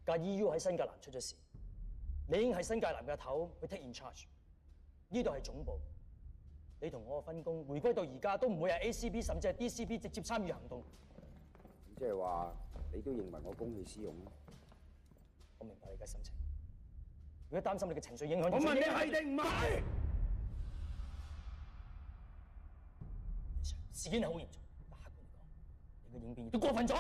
架 EU 喺新界南出咗事，你已經係新界南嘅頭去 take in charge。呢度係總部，你同我嘅分工回歸到而家都唔會係 ACP 甚至係 DCP 直接參與行動。咁即係話，你都認為我公器私用咯？我明白你嘅心情，如果擔心你嘅情緒影響，我問你係定唔係？事件係好嚴重，但客觀嚟講，你嘅應變亦都過分咗。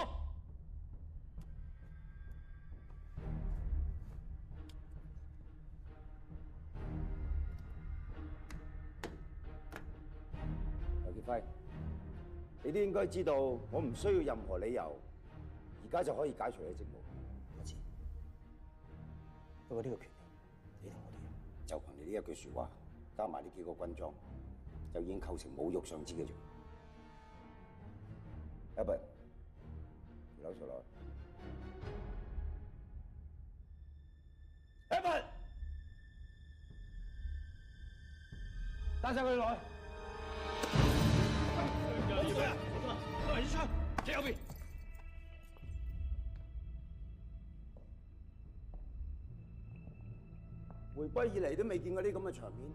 劉傑輝，你都應該知道，我唔需要任何理由，而家就可以解除你嘅職務。我知，不過呢個權利，你同我都有。就憑你呢一句説話，加埋呢幾個軍裝，就已經構成侮辱上司嘅罪。Albert，條樓上來。Albert，帶晒佢哋來。冇事啊！嚟支槍，企右邊。回歸以嚟都未見過呢咁嘅場面。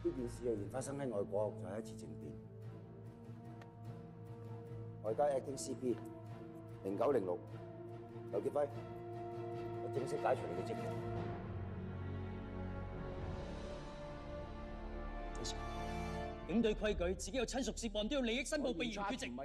呢件事若然發生喺外國，就係一次政變。外交 Acting CP 0906，劉傑輝，我正式解除你嘅職務。警隊規矩，自己有親屬涉案都要利益申報，避而缺席。既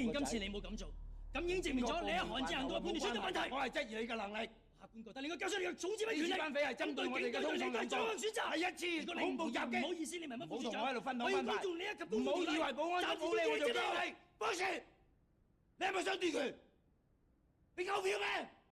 然今次你冇咁做，咁已經證明咗你喺韓戰行動嘅判斷出咗問題。我係質疑你嘅能力。客觀覺得你應該交出你嘅總指揮權力。呢班匪係針對我哋嘅通訊行動。係一次恐怖襲擊。唔好意思，你唔係乜副處長。唔好同我喺度分黨分派。唔好以為保安都冇你我就驚你。博士，你係咪想奪權？你夠票咩？